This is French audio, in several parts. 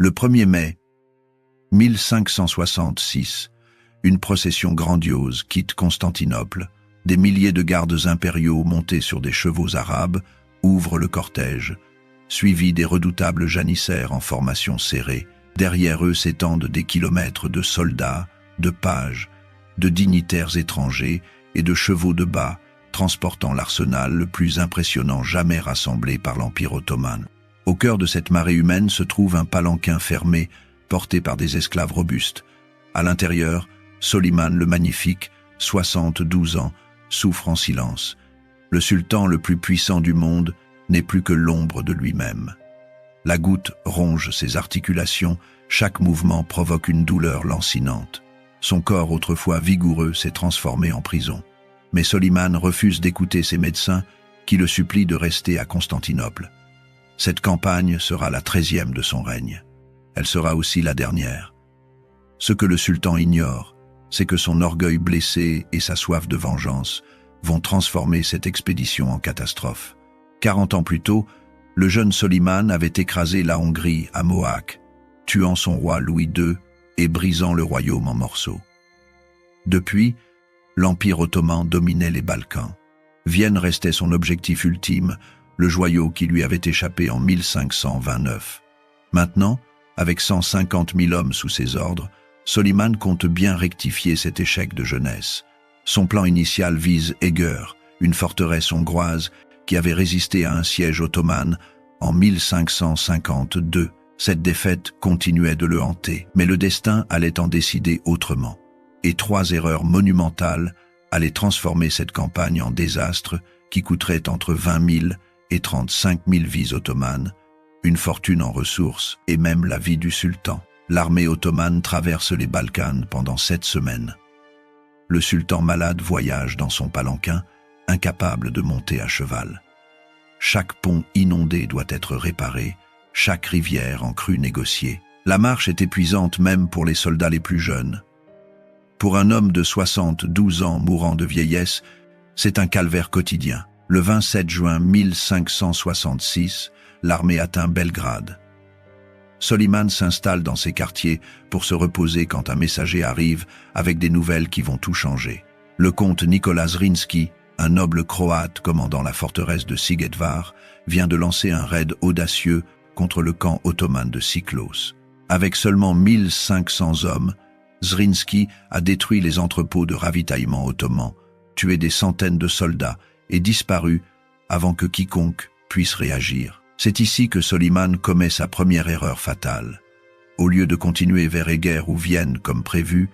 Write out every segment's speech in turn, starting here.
Le 1er mai 1566, une procession grandiose quitte Constantinople. Des milliers de gardes impériaux montés sur des chevaux arabes ouvrent le cortège, suivis des redoutables janissaires en formation serrée. Derrière eux s'étendent des kilomètres de soldats, de pages, de dignitaires étrangers et de chevaux de bas, transportant l'arsenal le plus impressionnant jamais rassemblé par l'Empire ottoman. Au cœur de cette marée humaine se trouve un palanquin fermé, porté par des esclaves robustes. À l'intérieur, Soliman le Magnifique, 72 ans, souffre en silence. Le sultan le plus puissant du monde n'est plus que l'ombre de lui-même. La goutte ronge ses articulations, chaque mouvement provoque une douleur lancinante. Son corps autrefois vigoureux s'est transformé en prison. Mais Soliman refuse d'écouter ses médecins qui le supplient de rester à Constantinople. Cette campagne sera la 13e de son règne. Elle sera aussi la dernière. Ce que le sultan ignore, c'est que son orgueil blessé et sa soif de vengeance vont transformer cette expédition en catastrophe. 40 ans plus tôt, le jeune Soliman avait écrasé la Hongrie à Mohacs, tuant son roi Louis II et brisant le royaume en morceaux. Depuis, l'Empire ottoman dominait les Balkans. Vienne restait son objectif ultime, le joyau qui lui avait échappé en 1529. Maintenant, avec 150 000 hommes sous ses ordres, Soliman compte bien rectifier cet échec de jeunesse. Son plan initial vise Eger, une forteresse hongroise qui avait résisté à un siège ottoman en 1552. Cette défaite continuait de le hanter, mais le destin allait en décider autrement. Et 3 erreurs monumentales allaient transformer cette campagne en désastre qui coûterait entre 20 000 et 35 000 vies ottomanes, une fortune en ressources et même la vie du sultan. L'armée ottomane traverse les Balkans pendant 7 semaines. Le sultan malade voyage dans son palanquin, incapable de monter à cheval. Chaque pont inondé doit être réparé, chaque rivière en crue négociée. La marche est épuisante même pour les soldats les plus jeunes. Pour un homme de 72 ans mourant de vieillesse, c'est un calvaire quotidien. Le 27 juin 1566, l'armée atteint Belgrade. Soliman s'installe dans ses quartiers pour se reposer quand un messager arrive avec des nouvelles qui vont tout changer. Le comte Nikola Zrinski, un noble croate commandant la forteresse de Sighetvar, vient de lancer un raid audacieux contre le camp ottoman de Siklos. Avec seulement 1500 hommes, Zrinski a détruit les entrepôts de ravitaillement ottomans, tué des centaines de soldats et disparu avant que quiconque puisse réagir. C'est ici que Soliman commet sa première erreur fatale. Au lieu de continuer vers Eger ou Vienne comme prévu,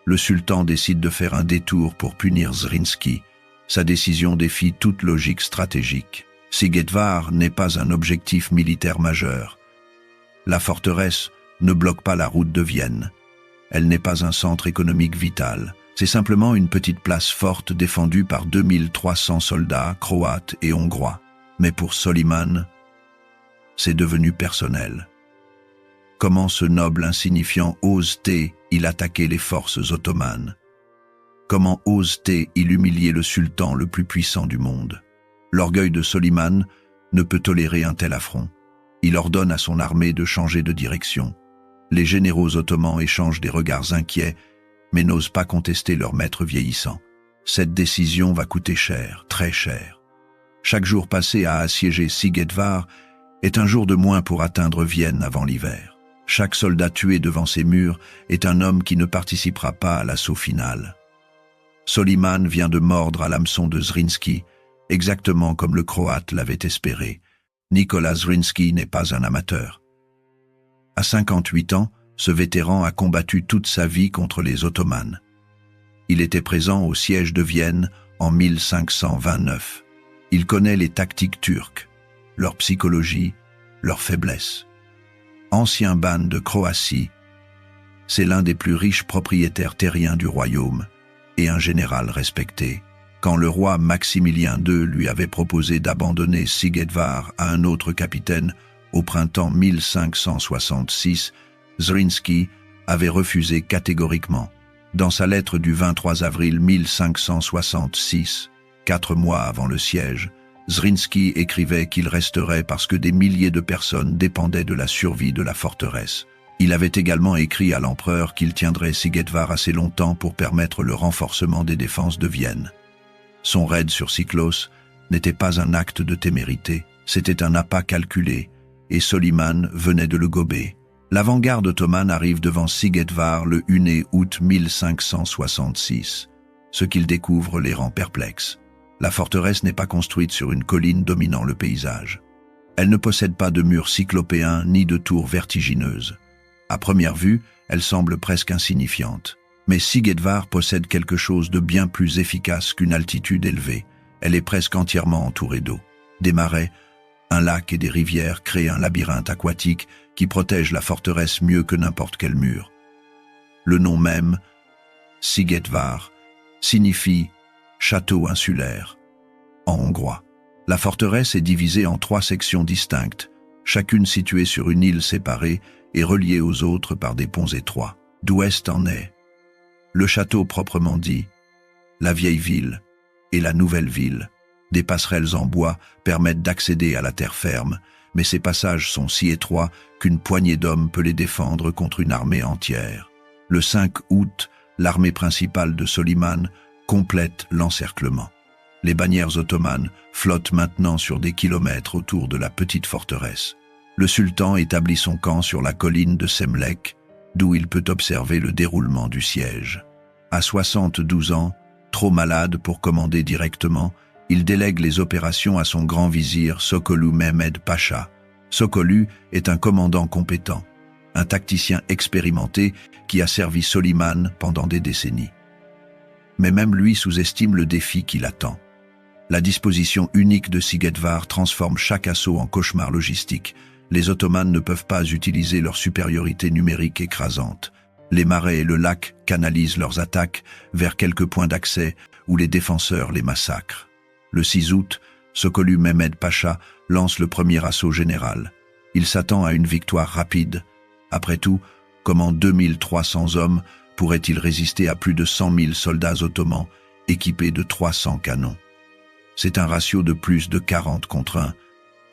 le sultan décide de faire un détour pour punir Zrinski. Sa décision défie toute logique stratégique. Sighetvar n'est pas un objectif militaire majeur. La forteresse ne bloque pas la route de Vienne. Elle n'est pas un centre économique vital. C'est simplement une petite place forte défendue par 2300 soldats croates et hongrois. Mais pour Soliman, c'est devenu personnel. Comment ce noble insignifiant ose-t-il attaquer les forces ottomanes? Comment ose-t-il humilier le sultan le plus puissant du monde? L'orgueil de Soliman ne peut tolérer un tel affront. Il ordonne à son armée de changer de direction. Les généraux ottomans échangent des regards inquiets, mais n'osent pas contester leur maître vieillissant. Cette décision va coûter cher, très cher. Chaque jour passé à assiéger Sighetvar est un jour de moins pour atteindre Vienne avant l'hiver. Chaque soldat tué devant ces murs est un homme qui ne participera pas à l'assaut final. Soliman vient de mordre à l'hameçon de Zrinski, exactement comme le Croate l'avait espéré. Nikola Zrinski n'est pas un amateur. À 58 ans, ce vétéran a combattu toute sa vie contre les Ottomans. Il était présent au siège de Vienne en 1529. Il connaît les tactiques turques, leur psychologie, leur faiblesse. Ancien ban de Croatie, c'est l'un des plus riches propriétaires terriens du royaume et un général respecté. Quand le roi Maximilien II lui avait proposé d'abandonner Sighetvar à un autre capitaine au printemps 1566, Zrinski avait refusé catégoriquement. Dans sa lettre du 23 avril 1566, 4 mois avant le siège, Zrinski écrivait qu'il resterait parce que des milliers de personnes dépendaient de la survie de la forteresse. Il avait également écrit à l'empereur qu'il tiendrait Sigetvár assez longtemps pour permettre le renforcement des défenses de Vienne. Son raid sur Siklos n'était pas un acte de témérité, c'était un appât calculé, et Soliman venait de le gober. L'avant-garde ottomane arrive devant Sigetvár le 1er août 1566, ce qu'il découvre les rend perplexes. La forteresse n'est pas construite sur une colline dominant le paysage. Elle ne possède pas de murs cyclopéens ni de tours vertigineuses. À première vue, elle semble presque insignifiante. Mais Sigetvár possède quelque chose de bien plus efficace qu'une altitude élevée. Elle est presque entièrement entourée d'eau. Des marais, un lac et des rivières créent un labyrinthe aquatique qui protège la forteresse mieux que n'importe quel mur. Le nom même, Sigetvár, signifie « château insulaire » en hongrois. La forteresse est divisée en 3 sections distinctes, chacune située sur une île séparée et reliée aux autres par des ponts étroits. D'ouest en est le château proprement dit, la vieille ville et la nouvelle ville. Des passerelles en bois permettent d'accéder à la terre ferme, mais ces passages sont si étroits qu'une poignée d'hommes peut les défendre contre une armée entière. Le 5 août, l'armée principale de Soliman complète l'encerclement. Les bannières ottomanes flottent maintenant sur des kilomètres autour de la petite forteresse. Le sultan établit son camp sur la colline de Semlek, d'où il peut observer le déroulement du siège. À 72 ans, trop malade pour commander directement, il délègue les opérations à son grand vizir Sokollu Mehmed Pacha. Sokollu est un commandant compétent, un tacticien expérimenté qui a servi Soliman pendant des décennies. Mais même lui sous-estime le défi qui l'attend. La disposition unique de Sigetvár transforme chaque assaut en cauchemar logistique. Les Ottomans ne peuvent pas utiliser leur supériorité numérique écrasante. Les marais et le lac canalisent leurs attaques vers quelques points d'accès où les défenseurs les massacrent. Le 6 août, Sokollu Mehmed Pacha lance le premier assaut général. Il s'attend à une victoire rapide. Après tout, comment 2300 hommes pourraient-ils résister à plus de 100 000 soldats ottomans équipés de 300 canons? C'est un ratio de plus de 40 contre 1.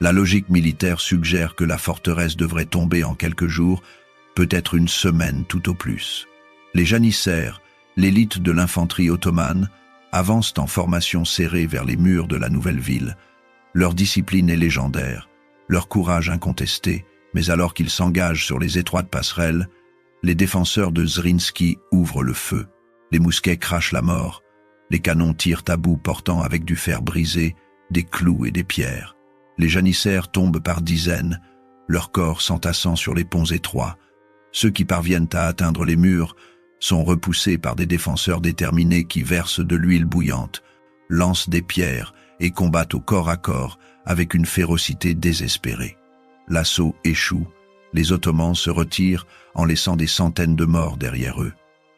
La logique militaire suggère que la forteresse devrait tomber en quelques jours, peut-être une semaine tout au plus. Les janissaires, l'élite de l'infanterie ottomane, avancent en formation serrée vers les murs de la nouvelle ville. Leur discipline est légendaire, leur courage incontesté, mais alors qu'ils s'engagent sur les étroites passerelles, les défenseurs de Zrinski ouvrent le feu. Les mousquets crachent la mort, les canons tirent à bout portant avec du fer brisé, des clous et des pierres. Les janissaires tombent par dizaines, leurs corps s'entassant sur les ponts étroits. Ceux qui parviennent à atteindre les murs sont repoussés par des défenseurs déterminés qui versent de l'huile bouillante, lancent des pierres et combattent au corps à corps avec une férocité désespérée. L'assaut échoue, les Ottomans se retirent en laissant des centaines de morts derrière eux.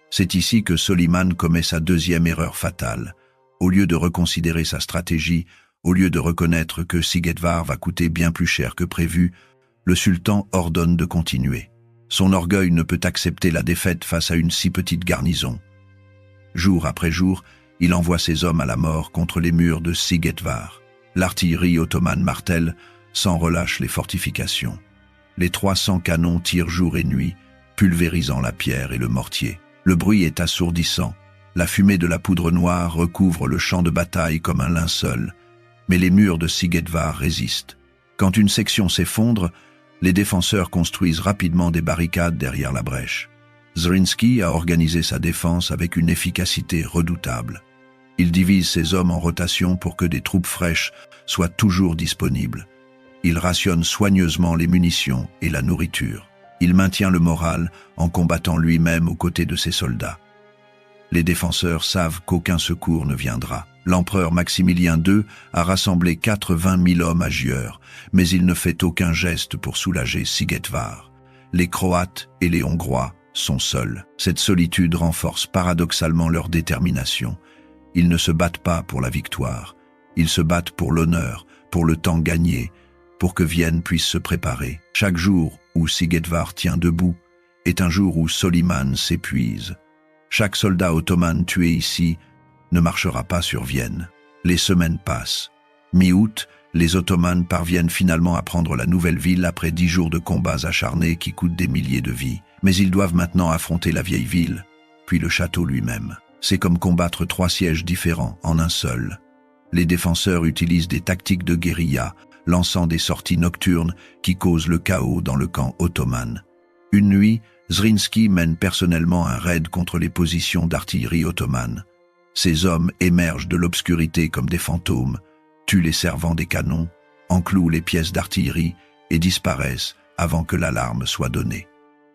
C'est ici que Soliman commet sa deuxième erreur fatale. Au lieu de reconsidérer sa stratégie, au lieu de reconnaître que Sigetvár va coûter bien plus cher que prévu, le sultan ordonne de continuer. Son orgueil ne peut accepter la défaite face à une si petite garnison. Jour après jour, il envoie ses hommes à la mort contre les murs de Sigetvár. L'artillerie ottomane martèle sans relâche les fortifications. Les 300 canons tirent jour et nuit, pulvérisant la pierre et le mortier. Le bruit est assourdissant. La fumée de la poudre noire recouvre le champ de bataille comme un linceul. Mais les murs de Sigetvár résistent. Quand une section s'effondre, les défenseurs construisent rapidement des barricades derrière la brèche. Zrinski a organisé sa défense avec une efficacité redoutable. Il divise ses hommes en rotation pour que des troupes fraîches soient toujours disponibles. Il rationne soigneusement les munitions et la nourriture. Il maintient le moral en combattant lui-même aux côtés de ses soldats. Les défenseurs savent qu'aucun secours ne viendra. L'empereur Maximilien II a rassemblé 80 000 hommes à Győr, mais il ne fait aucun geste pour soulager Sigetvár. Les Croates et les Hongrois sont seuls. Cette solitude renforce paradoxalement leur détermination. Ils ne se battent pas pour la victoire. Ils se battent pour l'honneur, pour le temps gagné, pour que Vienne puisse se préparer. Chaque jour où Sigetvár tient debout est un jour où Soliman s'épuise. Chaque soldat ottoman tué ici ne marchera pas sur Vienne. Les semaines passent. Mi-août, Les Ottomans parviennent finalement à prendre la nouvelle ville après 10 jours de combats acharnés qui coûtent des milliers de vies. Mais ils doivent maintenant affronter la vieille ville, puis le château lui-même. C'est comme combattre 3 sièges différents en un seul. Les défenseurs utilisent des tactiques de guérilla, lançant des sorties nocturnes qui causent le chaos dans le camp ottoman. Une nuit, Zrinski mène personnellement un raid contre les positions d'artillerie ottomane. Ces hommes émergent de l'obscurité comme des fantômes, tuent les servants des canons, enclouent les pièces d'artillerie et disparaissent avant que l'alarme soit donnée.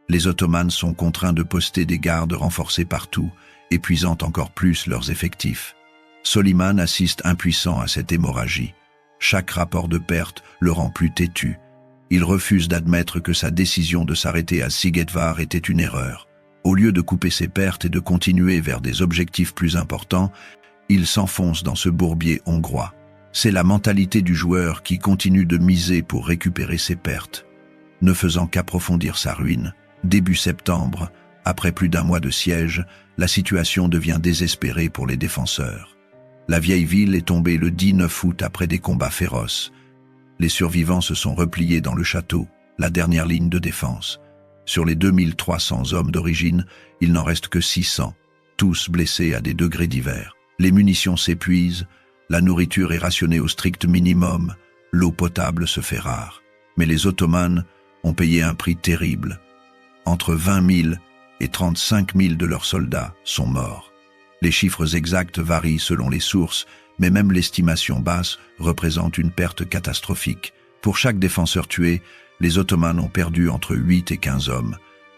Les Ottomans sont contraints de poster des gardes renforcés partout, épuisant encore plus leurs effectifs. Soliman assiste impuissant à cette hémorragie. Chaque rapport de perte le rend plus têtu. Il refuse d'admettre que sa décision de s'arrêter à Sigedvar était une erreur. Au lieu de couper ses pertes et de continuer vers des objectifs plus importants, il s'enfonce dans ce bourbier hongrois. C'est la mentalité du joueur qui continue de miser pour récupérer ses pertes, ne faisant qu'approfondir sa ruine. Début septembre, après plus d'1 mois de siège, la situation devient désespérée pour les défenseurs. La vieille ville est tombée le 19 août après des combats féroces. Les survivants se sont repliés dans le château, la dernière ligne de défense. Sur les 2300 hommes d'origine, il n'en reste que 600, tous blessés à des degrés divers. Les munitions s'épuisent, la nourriture est rationnée au strict minimum, l'eau potable se fait rare. Mais les Ottomans ont payé un prix terrible. Entre 20 000 et 35 000 de leurs soldats sont morts. Les chiffres exacts varient selon les sources, mais même l'estimation basse représente une perte catastrophique. Pour chaque défenseur tué, les Ottomans ont perdu entre 8 et 15 hommes.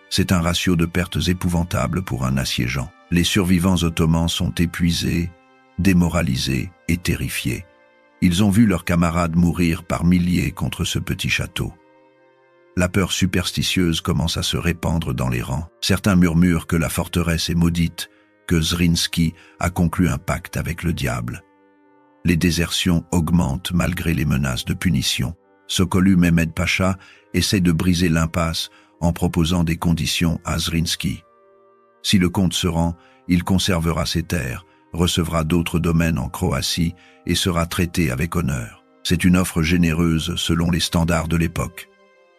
C'est un ratio de pertes épouvantable pour un assiégeant. Les survivants ottomans sont épuisés, démoralisés et terrifiés. Ils ont vu leurs camarades mourir par milliers contre ce petit château. La peur superstitieuse commence à se répandre dans les rangs. Certains murmurent que la forteresse est maudite, que Zrinski a conclu un pacte avec le diable. Les désertions augmentent malgré les menaces de punition. Sokolu Mehmed Pacha essaie de briser l'impasse en proposant des conditions à Zrinski. Si le comte se rend, il conservera ses terres, recevra d'autres domaines en Croatie et sera traité avec honneur. C'est une offre généreuse selon les standards de l'époque.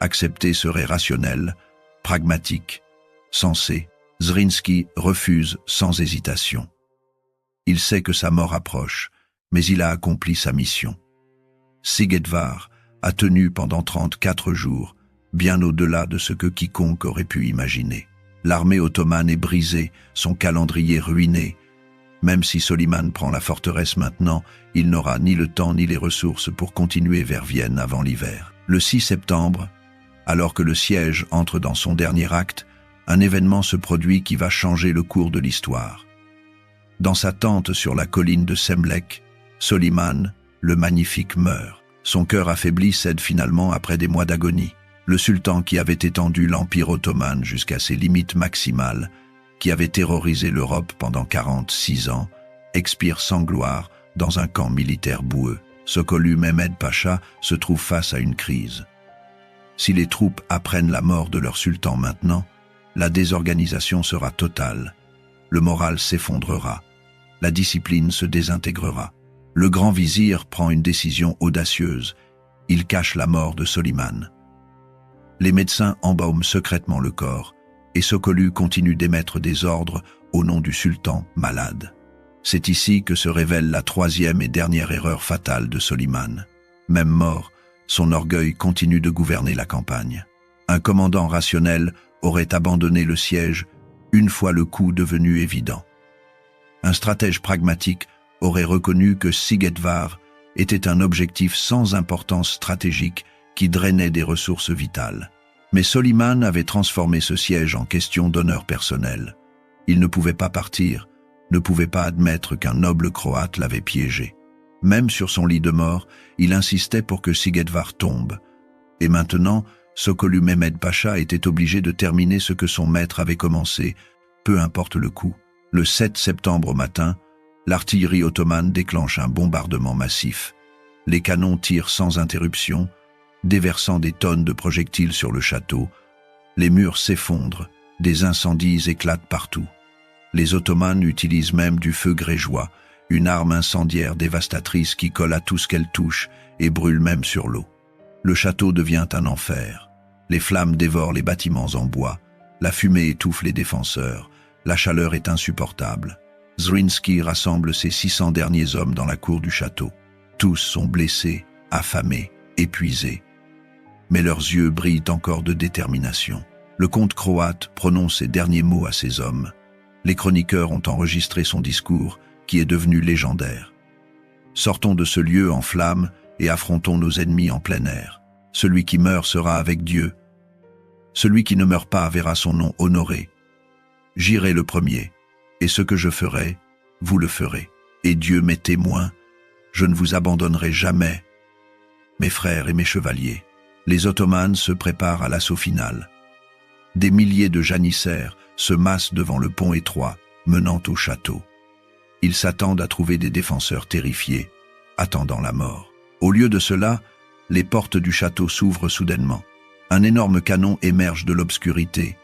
Accepter serait rationnel, pragmatique, sensé. Zrinski refuse sans hésitation. Il sait que sa mort approche, mais il a accompli sa mission. Sigedvar a tenu pendant 34 jours, bien au-delà de ce que quiconque aurait pu imaginer. L'armée ottomane est brisée, son calendrier ruiné. Même si Soliman prend la forteresse maintenant, il n'aura ni le temps ni les ressources pour continuer vers Vienne avant l'hiver. Le 6 septembre, alors que le siège entre dans son dernier acte, un événement se produit qui va changer le cours de l'histoire. Dans sa tente sur la colline de Semlek, Soliman, le magnifique, meurt. Son cœur affaibli cède finalement après des mois d'agonie. Le sultan qui avait étendu l'empire ottoman jusqu'à ses limites maximales, qui avait terrorisé l'Europe pendant 46 ans, expire sans gloire dans un camp militaire boueux. Sokolu Mehmed Pacha se trouve face à une crise. Si les troupes apprennent la mort de leur sultan maintenant, la désorganisation sera totale. Le moral s'effondrera. La discipline se désintégrera. Le grand vizir prend une décision audacieuse. Il cache la mort de Soliman. Les médecins embaument secrètement le corps et Sokolu continue d'émettre des ordres au nom du sultan malade. C'est ici que se révèle la 3e et dernière erreur fatale de Soliman. Même mort, son orgueil continue de gouverner la campagne. Un commandant rationnel aurait abandonné le siège une fois le coup devenu évident. Un stratège pragmatique aurait reconnu que Sigedvar était un objectif sans importance stratégique qui drainait des ressources vitales. Mais Soliman avait transformé ce siège en question d'honneur personnel. Il ne pouvait pas partir, ne pouvait pas admettre qu'un noble croate l'avait piégé. Même sur son lit de mort, il insistait pour que Sigedvar tombe. Et maintenant, Sokolu Mehmed Pacha était obligé de terminer ce que son maître avait commencé, peu importe le coût. Le 7 septembre au matin, l'artillerie ottomane déclenche un bombardement massif. Les canons tirent sans interruption, déversant des tonnes de projectiles sur le château. Les murs s'effondrent, des incendies éclatent partout. Les Ottomans utilisent même du feu grégeois, une arme incendiaire dévastatrice qui colle à tout ce qu'elle touche et brûle même sur l'eau. Le château devient un enfer. Les flammes dévorent les bâtiments en bois, la fumée étouffe les défenseurs, la chaleur est insupportable. Zrinski rassemble ses 600 derniers hommes dans la cour du château. Tous sont blessés, affamés, épuisés. Mais leurs yeux brillent encore de détermination. Le comte croate prononce ses derniers mots à ses hommes. Les chroniqueurs ont enregistré son discours, qui est devenu légendaire. Sortons de ce lieu en flammes et affrontons nos ennemis en plein air. Celui qui meurt sera avec Dieu. Celui qui ne meurt pas verra son nom honoré. J'irai le premier, et ce que je ferai, vous le ferez. Et Dieu m'est témoin, je ne vous abandonnerai jamais. Mes frères et mes chevaliers, les Ottomans se préparent à l'assaut final. Des milliers de janissaires se massent devant le pont étroit menant au château. Ils s'attendent à trouver des défenseurs terrifiés, attendant la mort. Au lieu de cela, les portes du château s'ouvrent soudainement. Un énorme canon émerge de l'obscurité.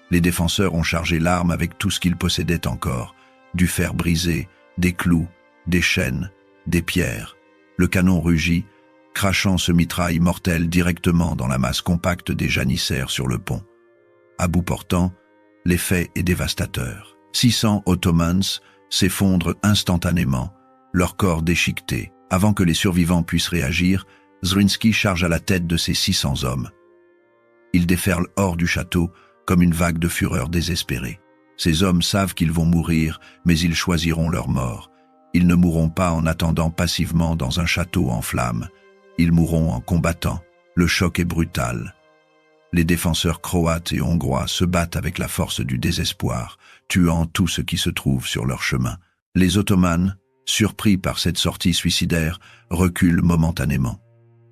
Les défenseurs ont chargé l'arme avec tout ce qu'ils possédaient encore, du fer brisé, des clous, des chaînes, des pierres. Le canon rugit, crachant ce mitraille mortel directement dans la masse compacte des janissaires sur le pont. À bout portant, l'effet est dévastateur. 600 Ottomans s'effondrent instantanément, leur corps déchiqueté. Avant que les survivants puissent réagir, Zrinski charge à la tête de ses 600 hommes. Il déferle hors du château comme une vague de fureur désespérée. Ces hommes savent qu'ils vont mourir, mais ils choisiront leur mort. Ils ne mourront pas en attendant passivement dans un château en flammes. Ils mourront en combattant. Le choc est brutal. Les défenseurs croates et hongrois se battent avec la force du désespoir, tuant tout ce qui se trouve sur leur chemin. Les Ottomans, surpris par cette sortie suicidaire, reculent momentanément.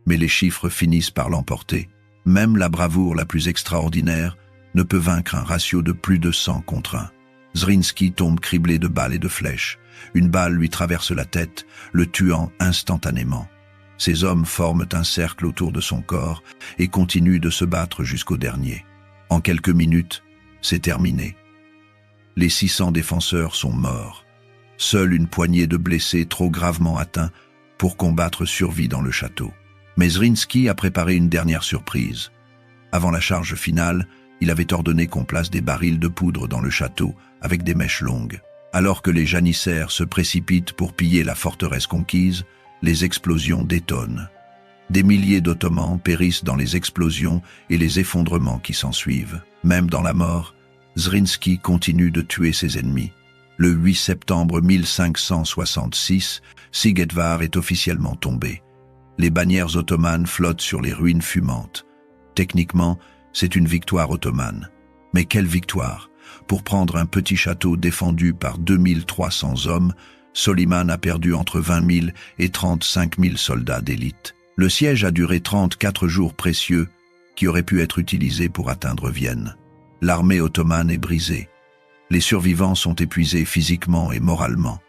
Mais les chiffres finissent par l'emporter. Même la bravoure la plus extraordinaire ne peut vaincre un ratio de plus de 100 contre 1. Zrinski tombe criblé de balles et de flèches. Une balle lui traverse la tête, le tuant instantanément. Ses hommes forment un cercle autour de son corps et continuent de se battre jusqu'au dernier. En quelques minutes, c'est terminé. Les 600 défenseurs sont morts. Seule une poignée de blessés trop gravement atteints pour combattre survit dans le château. Mais Zrinski a préparé une dernière surprise. Avant la charge finale, il avait ordonné qu'on place des barils de poudre dans le château avec des mèches longues. Alors que les janissaires se précipitent pour piller la forteresse conquise, les explosions détonnent. Des milliers d'Ottomans périssent dans les explosions et les effondrements qui s'ensuivent. Même dans la mort, Zrinski continue de tuer ses ennemis. Le 8 septembre 1566, Sigedvar est officiellement tombé. Les bannières ottomanes flottent sur les ruines fumantes. Techniquement, c'est une victoire ottomane. Mais quelle victoire! Pour prendre un petit château défendu par 2300 hommes, Soliman a perdu entre 20 000 et 35 000 soldats d'élite. Le siège a duré 34 jours précieux qui auraient pu être utilisés pour atteindre Vienne. L'armée ottomane est brisée. Les survivants sont épuisés physiquement et moralement.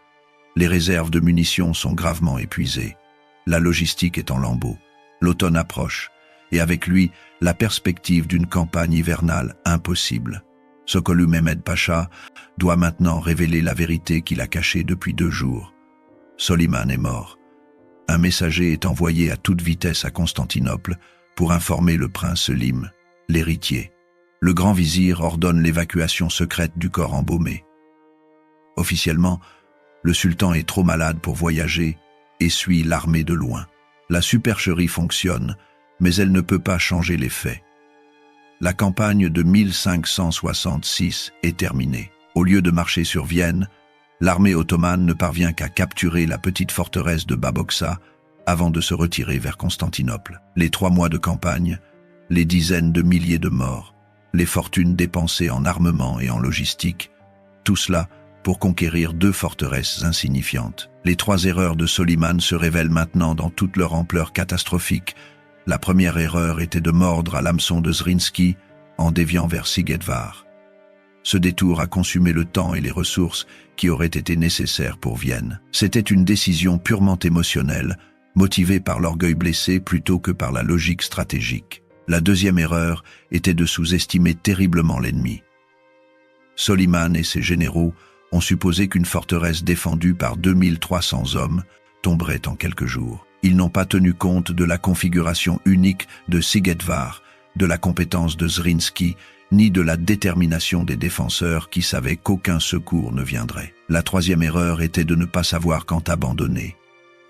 Les réserves de munitions sont gravement épuisées. La logistique est en lambeaux. L'automne approche, et avec lui, la perspective d'une campagne hivernale impossible. Sokollu Mehmed Pacha doit maintenant révéler la vérité qu'il a cachée depuis 2 jours. Soliman est mort. Un messager est envoyé à toute vitesse à Constantinople pour informer le prince Selim, l'héritier. Le grand vizir ordonne l'évacuation secrète du corps embaumé. Officiellement, le sultan est trop malade pour voyager et suit l'armée de loin. La supercherie fonctionne, mais elle ne peut pas changer les faits. La campagne de 1566 est terminée. Au lieu de marcher sur Vienne, l'armée ottomane ne parvient qu'à capturer la petite forteresse de Baboksa avant de se retirer vers Constantinople. Les 3 mois de campagne, les dizaines de milliers de morts, les fortunes dépensées en armement et en logistique, tout cela pour conquérir 2 forteresses insignifiantes. Les 3 erreurs de Soliman se révèlent maintenant dans toute leur ampleur catastrophique. La première erreur était de mordre à l'hameçon de Zrinski en déviant vers Sigedvar. Ce détour a consumé le temps et les ressources qui auraient été nécessaires pour Vienne. C'était une décision purement émotionnelle, motivée par l'orgueil blessé plutôt que par la logique stratégique. La deuxième erreur était de sous-estimer terriblement l'ennemi. Soliman et ses généraux On supposait qu'une forteresse défendue par 2300 hommes tomberait en quelques jours. Ils n'ont pas tenu compte de la configuration unique de Sigetvar, de la compétence de Zrinski, ni de la détermination des défenseurs qui savaient qu'aucun secours ne viendrait. La troisième erreur était de ne pas savoir quand abandonner.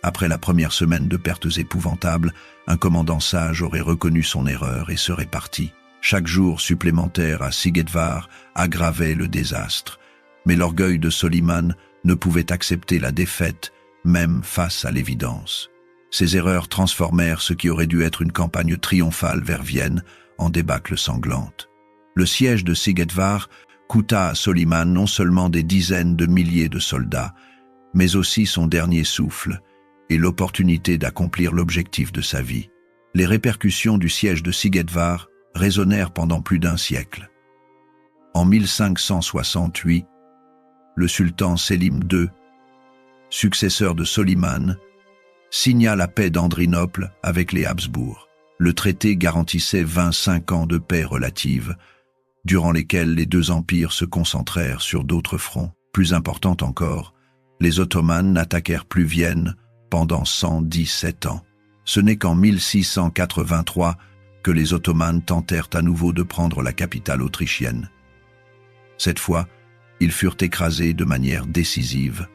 Après la première semaine de pertes épouvantables, un commandant sage aurait reconnu son erreur et serait parti. Chaque jour supplémentaire à Sigetvar aggravait le désastre, mais l'orgueil de Soliman ne pouvait accepter la défaite, même face à l'évidence. Ces erreurs transformèrent ce qui aurait dû être une campagne triomphale vers Vienne en débâcle sanglante. Le siège de Sigetvar coûta à Soliman non seulement des dizaines de milliers de soldats, mais aussi son dernier souffle et l'opportunité d'accomplir l'objectif de sa vie. Les répercussions du siège de Sigetvar résonnèrent pendant plus d'un siècle. En 1568, le sultan Selim II, successeur de Soliman, signa la paix d'Andrinople avec les Habsbourg. Le traité garantissait 25 ans de paix relative, durant lesquels les deux empires se concentrèrent sur d'autres fronts. Plus important encore, les Ottomans n'attaquèrent plus Vienne pendant 117 ans. Ce n'est qu'en 1683 que les Ottomans tentèrent à nouveau de prendre la capitale autrichienne. Cette fois, ils furent écrasés de manière décisive.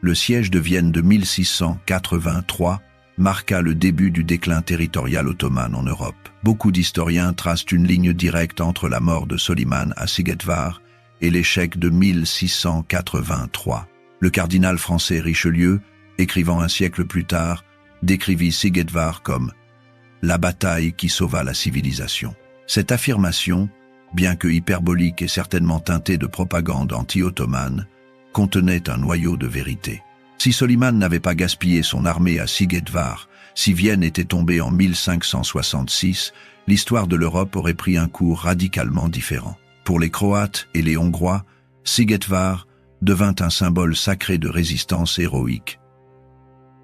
Le siège de Vienne de 1683 marqua le début du déclin territorial ottoman en Europe. Beaucoup d'historiens tracent une ligne directe entre la mort de Soliman à Sigetvar et l'échec de 1683. Le cardinal français Richelieu, écrivant un siècle plus tard, décrivit Sigetvar comme « la bataille qui sauva la civilisation ». Cette affirmation, bien que hyperbolique et certainement teintée de propagande anti-ottomane, contenait un noyau de vérité. Si Soliman n'avait pas gaspillé son armée à Sigetvar, si Vienne était tombée en 1566, l'histoire de l'Europe aurait pris un cours radicalement différent. Pour les Croates et les Hongrois, Sigetvar devint un symbole sacré de résistance héroïque.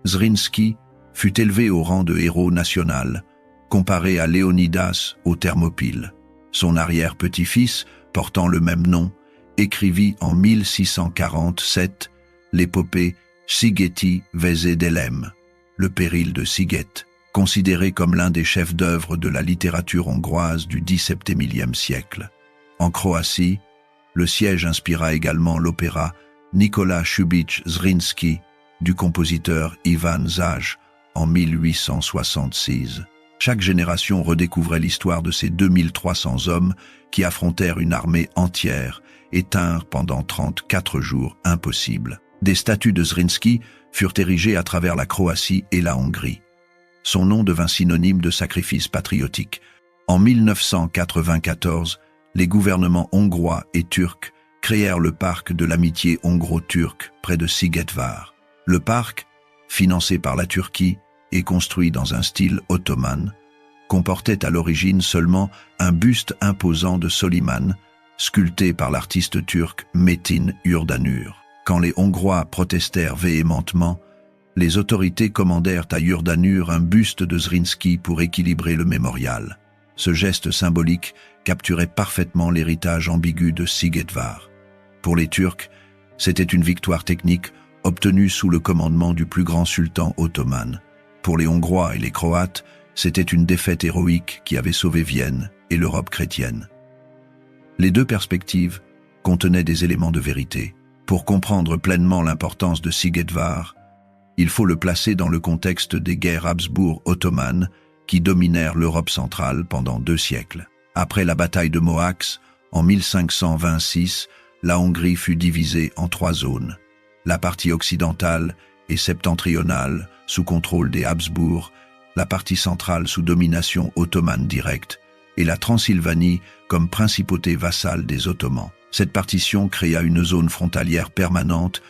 Zrinski fut élevé au rang de héros national, comparé à Léonidas aux Thermopyles. Son arrière-petit-fils, portant le même nom, écrivit en 1647 l'épopée Szigeti Veszedelem, le péril de Siget, considéré comme l'un des chefs-d'œuvre de la littérature hongroise du XVIIe siècle. En Croatie, le siège inspira également l'opéra Nikola Šubić Zrinski du compositeur Ivan Žaš en 1866. Chaque génération redécouvrait l'histoire de ces 2300 hommes qui affrontèrent une armée entière et tinrent pendant 34 jours impossibles. Des statues de Zrinski furent érigées à travers la Croatie et la Hongrie. Son nom devint synonyme de sacrifice patriotique. En 1994, les gouvernements hongrois et turcs créèrent le parc de l'amitié hongro-turque près de Sigetvar. Le parc, financé par la Turquie et construit dans un style ottoman, comportait à l'origine seulement un buste imposant de Soliman, sculpté par l'artiste turc Metin Yurdanur. Quand les Hongrois protestèrent véhémentement, les autorités commandèrent à Yurdanur un buste de Zrinski pour équilibrer le mémorial. Ce geste symbolique capturait parfaitement l'héritage ambigu de Sigetvar. Pour les Turcs, c'était une victoire technique obtenue sous le commandement du plus grand sultan ottoman. Pour les Hongrois et les Croates, c'était une défaite héroïque qui avait sauvé Vienne et l'Europe chrétienne. Les deux perspectives contenaient des éléments de vérité. Pour comprendre pleinement l'importance de Sigetvar, il faut le placer dans le contexte des guerres Habsbourg-ottomanes qui dominèrent l'Europe centrale pendant 2 siècles. Après la bataille de Mohacs, en 1526, la Hongrie fut divisée en 3 zones. La partie occidentale et septentrionale sous contrôle des Habsbourg, la partie centrale sous domination ottomane directe, et la Transylvanie comme principauté vassale des Ottomans. Cette partition créa une zone frontalière permanente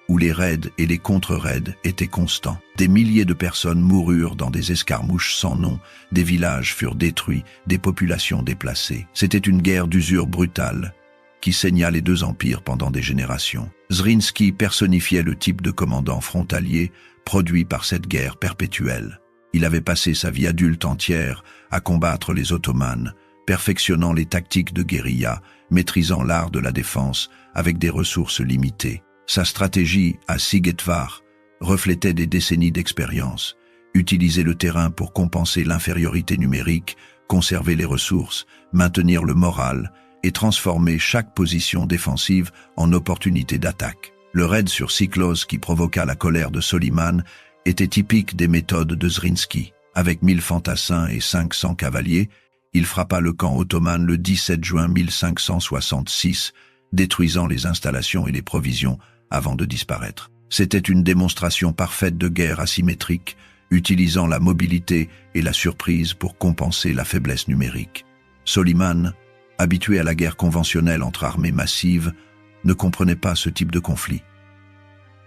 où les raids et les contre-raids étaient constants. Des milliers de personnes moururent dans des escarmouches sans nom, des villages furent détruits, des populations déplacées. C'était une guerre d'usure brutale qui saigna les 2 empires pendant des générations. Zrinski personnifiait le type de commandant frontalier produit par cette guerre perpétuelle. Il avait passé sa vie adulte entière à combattre les Ottomans, perfectionnant les tactiques de guérilla maîtrisant l'art de la défense avec des ressources limitées. Sa stratégie à Sigetvar reflétait des décennies d'expérience. Utiliser le terrain pour compenser l'infériorité numérique, conserver les ressources, maintenir le moral et transformer chaque position défensive en opportunité d'attaque. Le raid sur Siklos qui provoqua la colère de Soliman était typique des méthodes de Zrinski. Avec 1000 fantassins et 500 cavaliers, il frappa le camp ottoman le 17 juin 1566, détruisant les installations et les provisions avant de disparaître. C'était une démonstration parfaite de guerre asymétrique, utilisant la mobilité et la surprise pour compenser la faiblesse numérique. Soliman, habitué à la guerre conventionnelle entre armées massives, ne comprenait pas ce type de conflit.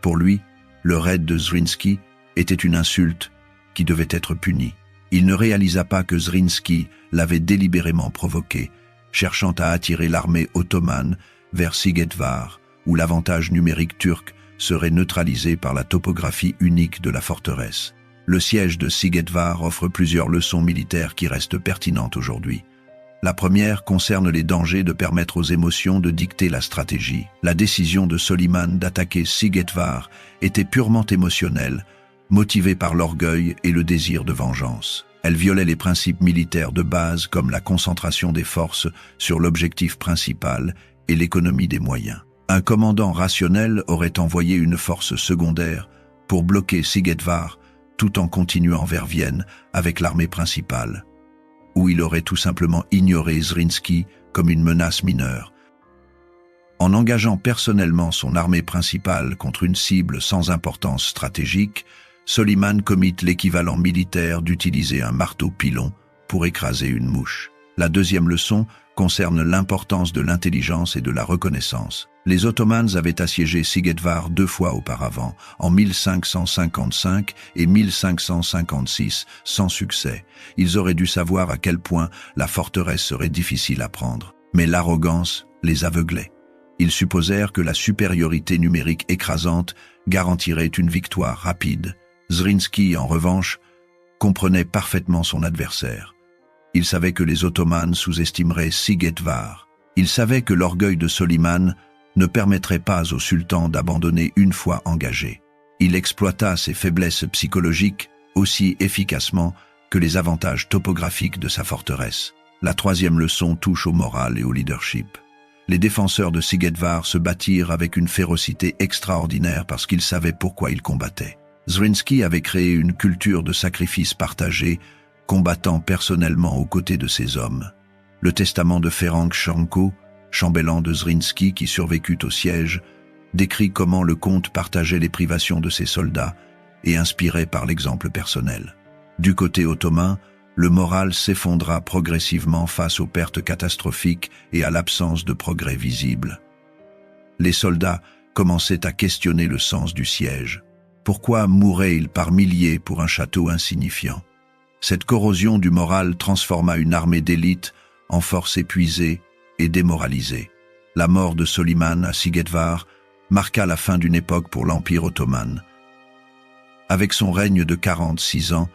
Pour lui, le raid de Zrinski était une insulte qui devait être punie. Il ne réalisa pas que Zrinski l'avait délibérément provoqué, cherchant à attirer l'armée ottomane vers Sigetvar, où l'avantage numérique turc serait neutralisé par la topographie unique de la forteresse. Le siège de Sigetvar offre plusieurs leçons militaires qui restent pertinentes aujourd'hui. La première concerne les dangers de permettre aux émotions de dicter la stratégie. La décision de Soliman d'attaquer Sigetvar était purement émotionnelle, motivée par l'orgueil et le désir de vengeance. Elle violait les principes militaires de base comme la concentration des forces sur l'objectif principal et l'économie des moyens. Un commandant rationnel aurait envoyé une force secondaire pour bloquer Sigetvar tout en continuant vers Vienne avec l'armée principale, où il aurait tout simplement ignoré Zrinski comme une menace mineure. En engageant personnellement son armée principale contre une cible sans importance stratégique, Soliman commit l'équivalent militaire d'utiliser un marteau-pilon pour écraser une mouche. La deuxième leçon concerne l'importance de l'intelligence et de la reconnaissance. Les Ottomans avaient assiégé Sigetvar 2 fois auparavant, en 1555 et 1556, sans succès. Ils auraient dû savoir à quel point la forteresse serait difficile à prendre. Mais l'arrogance les aveuglait. Ils supposèrent que la supériorité numérique écrasante garantirait une victoire rapide. Zrinski, en revanche, comprenait parfaitement son adversaire. Il savait que les Ottomans sous-estimeraient Sigetvar. Il savait que l'orgueil de Soliman ne permettrait pas au sultan d'abandonner une fois engagé. Il exploita ses faiblesses psychologiques aussi efficacement que les avantages topographiques de sa forteresse. La troisième leçon touche au moral et au leadership. Les défenseurs de Sigetvar se battirent avec une férocité extraordinaire parce qu'ils savaient pourquoi ils combattaient. Zrinski avait créé une culture de sacrifice partagé, combattant personnellement aux côtés de ses hommes. Le testament de Ferenc Shanko, chambellan de Zrinski qui survécut au siège, décrit comment le comte partageait les privations de ses soldats et inspirait par l'exemple personnel. Du côté ottoman, le moral s'effondra progressivement face aux pertes catastrophiques et à l'absence de progrès visibles. Les soldats commençaient à questionner le sens du siège. Pourquoi mouraient-ils par milliers pour un château insignifiant? Cette corrosion du moral transforma une armée d'élite en force épuisée et démoralisée. La mort de Soliman à Sigetvar marqua la fin d'une époque pour l'Empire ottoman. Avec son règne de 46 ans,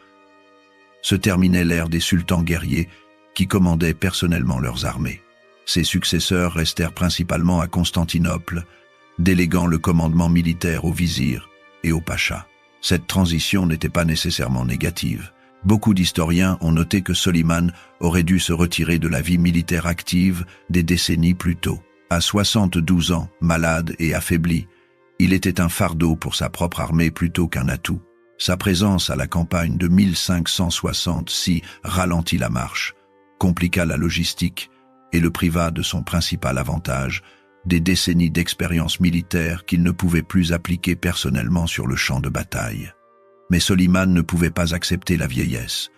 se terminait l'ère des sultans guerriers qui commandaient personnellement leurs armées. Ses successeurs restèrent principalement à Constantinople, déléguant le commandement militaire au vizir et au pacha. Cette transition n'était pas nécessairement négative. Beaucoup d'historiens ont noté que Soliman aurait dû se retirer de la vie militaire active des décennies plus tôt. À 72 ans, malade et affaibli, il était un fardeau pour sa propre armée plutôt qu'un atout. Sa présence à la campagne de 1566 ralentit la marche, compliqua la logistique et le priva de son principal avantage, des décennies d'expérience militaire qu'il ne pouvait plus appliquer personnellement sur le champ de bataille. Mais Soliman ne pouvait pas accepter la vieillesse.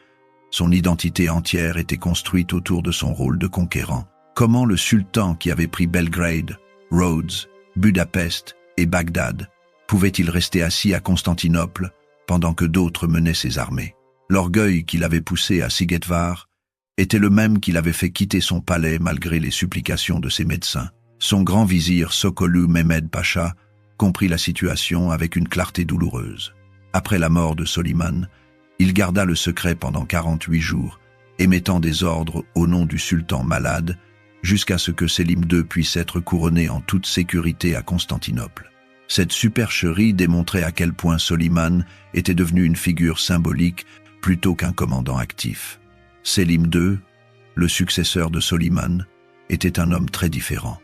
Son identité entière était construite autour de son rôle de conquérant. Comment le sultan qui avait pris Belgrade, Rhodes, Budapest et Bagdad pouvait-il rester assis à Constantinople pendant que d'autres menaient ses armées? L'orgueil qui l'avait poussé à Sigetvar était le même qui l'avait fait quitter son palais malgré les supplications de ses médecins. Son grand vizir Sokollu Mehmed Pacha comprit la situation avec une clarté douloureuse. Après la mort de Soliman, il garda le secret pendant 48 jours, émettant des ordres au nom du sultan malade jusqu'à ce que Sélim II puisse être couronné en toute sécurité à Constantinople. Cette supercherie démontrait à quel point Soliman était devenu une figure symbolique plutôt qu'un commandant actif. Sélim II, le successeur de Soliman, était un homme très différent.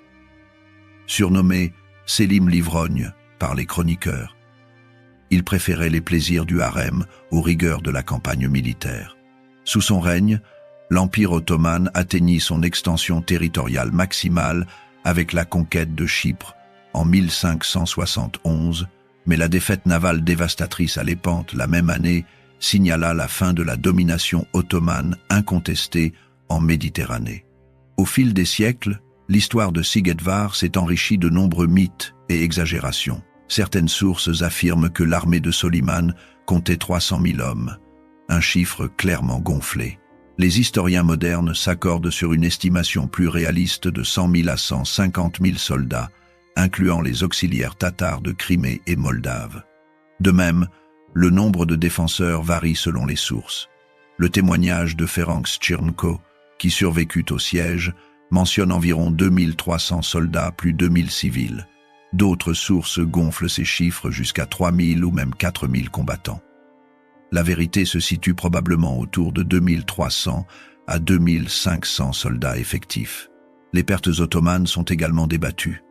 Surnommé Sélim l'ivrogne par les chroniqueurs, il préférait les plaisirs du harem aux rigueurs de la campagne militaire. Sous son règne, l'Empire ottoman atteignit son extension territoriale maximale avec la conquête de Chypre en 1571, mais la défaite navale dévastatrice à Lépante la même année signala la fin de la domination ottomane incontestée en Méditerranée. Au fil des siècles, l'histoire de Sigedvar s'est enrichie de nombreux mythes et exagérations. Certaines sources affirment que l'armée de Soliman comptait 300 000 hommes, un chiffre clairement gonflé. Les historiens modernes s'accordent sur une estimation plus réaliste de 100 000 à 150 000 soldats, incluant les auxiliaires tatars de Crimée et Moldave. De même, le nombre de défenseurs varie selon les sources. Le témoignage de Ferenc Tchernko, qui survécut au siège, mentionne environ 2300 soldats plus 2000 civils. D'autres sources gonflent ces chiffres jusqu'à 3000 ou même 4000 combattants. La vérité se situe probablement autour de 2300 à 2500 soldats effectifs. Les pertes ottomanes sont également débattues.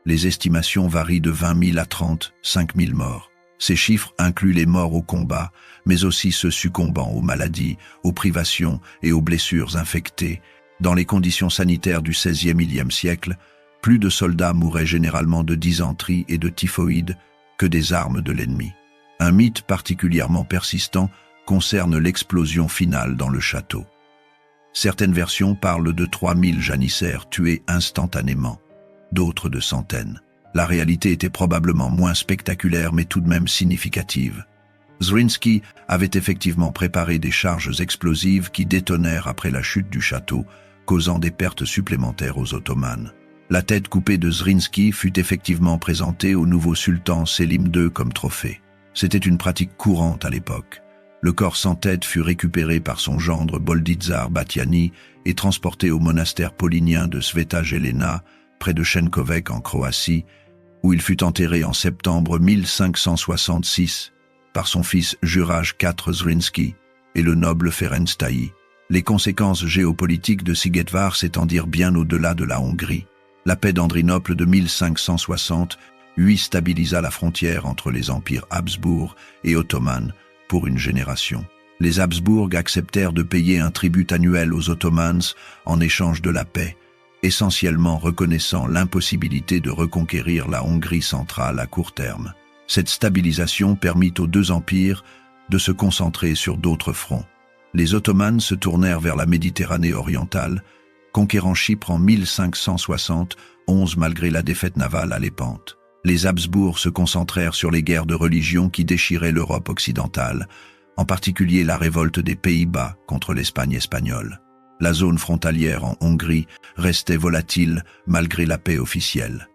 Les estimations varient de 20 000 à 35 000 morts. Ces chiffres incluent les morts au combat, mais aussi ceux succombant aux maladies, aux privations et aux blessures infectées. Dans les conditions sanitaires du XVIe siècle, plus de soldats mouraient généralement de dysenterie et de typhoïde que des armes de l'ennemi. Un mythe particulièrement persistant concerne l'explosion finale dans le château. Certaines versions parlent de 3000 janissaires tués instantanément, d'autres de centaines. La réalité était probablement moins spectaculaire mais tout de même significative. Zrinski avait effectivement préparé des charges explosives qui détonèrent après la chute du château, causant des pertes supplémentaires aux Ottomans. La tête coupée de Zrinski fut effectivement présentée au nouveau sultan Sélim II comme trophée. C'était une pratique courante à l'époque. Le corps sans tête fut récupéré par son gendre Boldizar Batiani et transporté au monastère paulinien de Sveta Jelena, près de Čenkovec en Croatie, où il fut enterré en septembre 1566 par son fils Juraj IV Zrinski et le noble Ferenc Tahi. Les conséquences géopolitiques de Sigedvar s'étendirent bien au-delà de la Hongrie. La paix d'Andrinople de 1560 stabilisa la frontière entre les empires Habsbourg et Ottoman pour une génération. Les Habsbourg acceptèrent de payer un tribut annuel aux Ottomans en échange de la paix, essentiellement reconnaissant l'impossibilité de reconquérir la Hongrie centrale à court terme. Cette stabilisation permit aux deux empires de se concentrer sur d'autres fronts. Les Ottomans se tournèrent vers la Méditerranée orientale, conquérant Chypre en 1571 malgré la défaite navale à Lépante. Les Habsbourg se concentrèrent sur les guerres de religion qui déchiraient l'Europe occidentale, en particulier la révolte des Pays-Bas contre l'Espagne espagnole. La zone frontalière en Hongrie restait volatile malgré la paix officielle.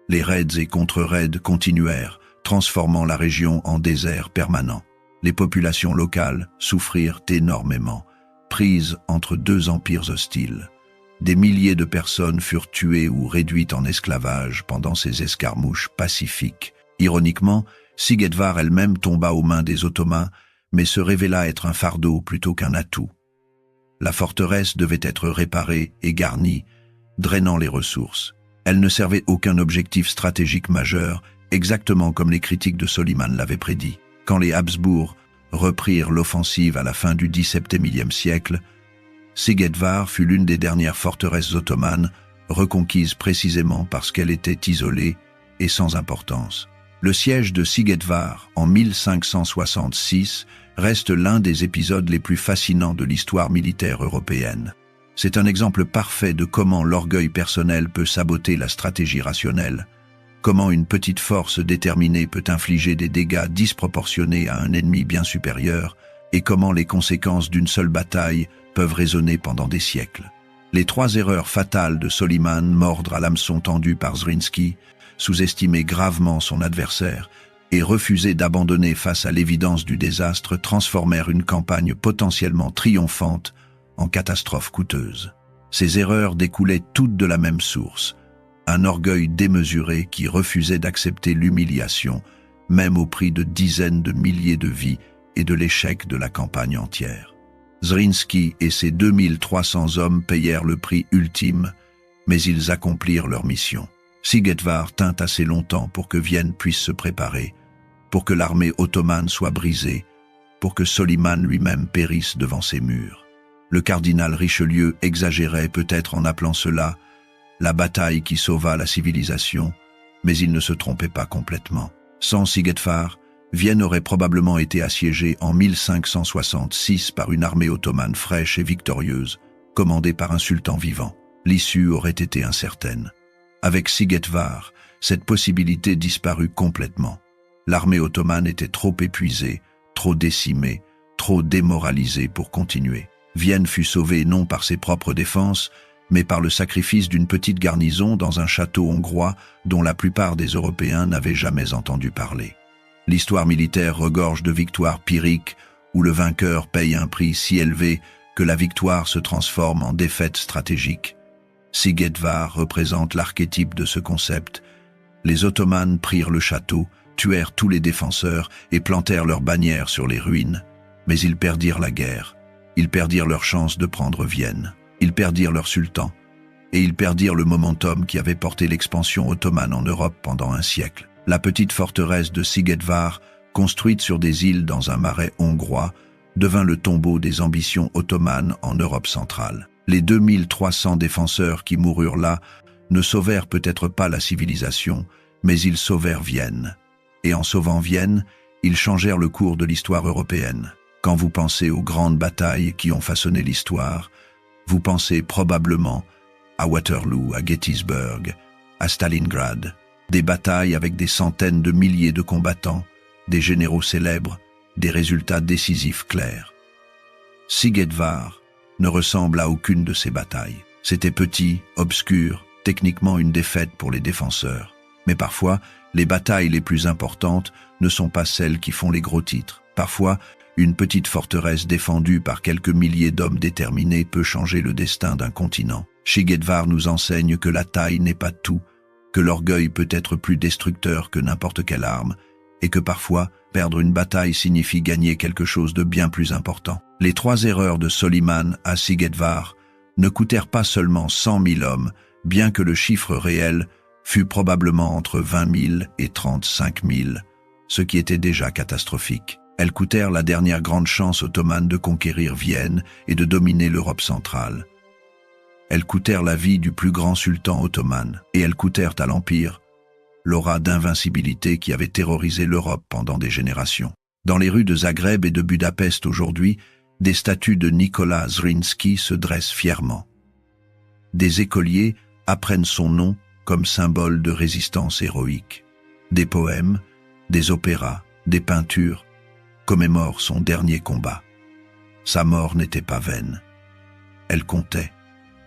Les raids et contre-raids continuèrent, transformant la région en désert permanent. Les populations locales souffrirent énormément, prises entre deux empires hostiles. Des milliers de personnes furent tuées ou réduites en esclavage pendant ces escarmouches pacifiques. Ironiquement, Sigedvar elle-même tomba aux mains des Ottomans, mais se révéla être un fardeau plutôt qu'un atout. La forteresse devait être réparée et garnie, drainant les ressources. Elle ne servait aucun objectif stratégique majeur, exactement comme les critiques de Soliman l'avaient prédit. Quand les Habsbourg reprirent l'offensive à la fin du XVIIe siècle, Sigedvar fut l'une des dernières forteresses ottomanes, reconquises précisément parce qu'elle était isolée et sans importance. Le siège de Sigedvar en 1566 reste l'un des épisodes les plus fascinants de l'histoire militaire européenne. C'est un exemple parfait de comment l'orgueil personnel peut saboter la stratégie rationnelle, comment une petite force déterminée peut infliger des dégâts disproportionnés à un ennemi bien supérieur, et comment les conséquences d'une seule bataille peuvent résonner pendant des siècles. Les trois erreurs fatales de Soliman, mordre à l'hameçon tendu par Zrinski, sous-estimer gravement son adversaire et refuser d'abandonner face à l'évidence du désastre transformèrent une campagne potentiellement triomphante en catastrophe coûteuse. Ces erreurs découlaient toutes de la même source, un orgueil démesuré qui refusait d'accepter l'humiliation, même au prix de dizaines de milliers de vies et de l'échec de la campagne entière. Zrinski et ses 2300 hommes payèrent le prix ultime, mais ils accomplirent leur mission. Sigetvár tint assez longtemps pour que Vienne puisse se préparer, pour que l'armée ottomane soit brisée, pour que Soliman lui-même périsse devant ses murs. Le cardinal Richelieu exagérait peut-être en appelant cela la bataille qui sauva la civilisation, mais il ne se trompait pas complètement. Sans Sigetvár, Vienne aurait probablement été assiégée en 1566 par une armée ottomane fraîche et victorieuse, commandée par un sultan vivant. L'issue aurait été incertaine. Avec Sigetvár, cette possibilité disparut complètement. L'armée ottomane était trop épuisée, trop décimée, trop démoralisée pour continuer. Vienne fut sauvée non par ses propres défenses, mais par le sacrifice d'une petite garnison dans un château hongrois dont la plupart des Européens n'avaient jamais entendu parler. L'histoire militaire regorge de victoires pyrrhiques où le vainqueur paye un prix si élevé que la victoire se transforme en défaite stratégique. Sigetvár représente l'archétype de ce concept. Les Ottomans prirent le château, tuèrent tous les défenseurs et plantèrent leurs bannières sur les ruines, mais ils perdirent la guerre. Ils perdirent leur chance de prendre Vienne. Ils perdirent leur sultan, et ils perdirent le momentum qui avait porté l'expansion ottomane en Europe pendant un siècle. La petite forteresse de Sigetvár, construite sur des îles dans un marais hongrois, devint le tombeau des ambitions ottomanes en Europe centrale. Les 2300 défenseurs qui moururent là ne sauvèrent peut-être pas la civilisation, mais ils sauvèrent Vienne. Et en sauvant Vienne, ils changèrent le cours de l'histoire européenne. Quand vous pensez aux grandes batailles qui ont façonné l'histoire, vous pensez probablement à Waterloo, à Gettysburg, à Stalingrad, des batailles avec des centaines de milliers de combattants, des généraux célèbres, des résultats décisifs clairs. Sigetvár ne ressemble à aucune de ces batailles. C'était petit, obscur, techniquement une défaite pour les défenseurs. Mais parfois, les batailles les plus importantes ne sont pas celles qui font les gros titres. Parfois, une petite forteresse défendue par quelques milliers d'hommes déterminés peut changer le destin d'un continent. Sigetvár nous enseigne que la taille n'est pas tout, que l'orgueil peut être plus destructeur que n'importe quelle arme, et que parfois, perdre une bataille signifie gagner quelque chose de bien plus important. Les 3 erreurs de Soliman à Sigetvár ne coûtèrent pas seulement 100 000 hommes, bien que le chiffre réel fut probablement entre 20 000 et 35 000, ce qui était déjà catastrophique. Elles coûtèrent la dernière grande chance ottomane de conquérir Vienne et de dominer l'Europe centrale. Elles coûtèrent la vie du plus grand sultan ottoman, et elles coûtèrent à l'Empire l'aura d'invincibilité qui avait terrorisé l'Europe pendant des générations. Dans les rues de Zagreb et de Budapest aujourd'hui, des statues de Nicolas Zrinski se dressent fièrement. Des écoliers apprennent son nom comme symbole de résistance héroïque. Des poèmes, des opéras, des peintures commémorent son dernier combat. Sa mort n'était pas vaine. Elle comptait.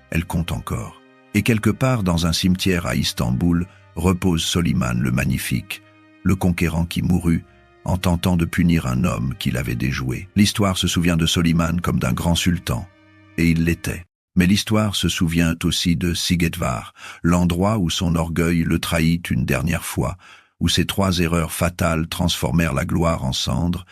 Elle compte encore. Et quelque part dans un cimetière à Istanbul repose Soliman le Magnifique, le conquérant qui mourut en tentant de punir un homme qui l'avait déjoué. L'histoire se souvient de Soliman comme d'un grand sultan, et il l'était. Mais l'histoire se souvient aussi de Sigetvár, l'endroit où son orgueil le trahit une dernière fois, où ses 3 erreurs fatales transformèrent la gloire en cendres,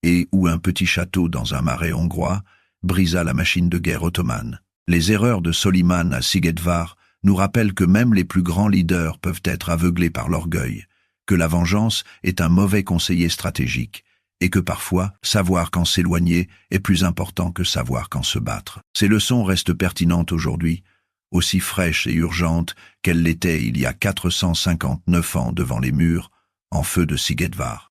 et où un petit château dans un marais hongrois brisa la machine de guerre ottomane. Les erreurs de Soliman à Sigetvár nous rappellent que même les plus grands leaders peuvent être aveuglés par l'orgueil, que la vengeance est un mauvais conseiller stratégique, et que parfois, savoir quand s'éloigner est plus important que savoir quand se battre. Ces leçons restent pertinentes aujourd'hui, aussi fraîches et urgentes qu'elles l'étaient il y a 459 ans devant les murs, en feu de Sigetvár.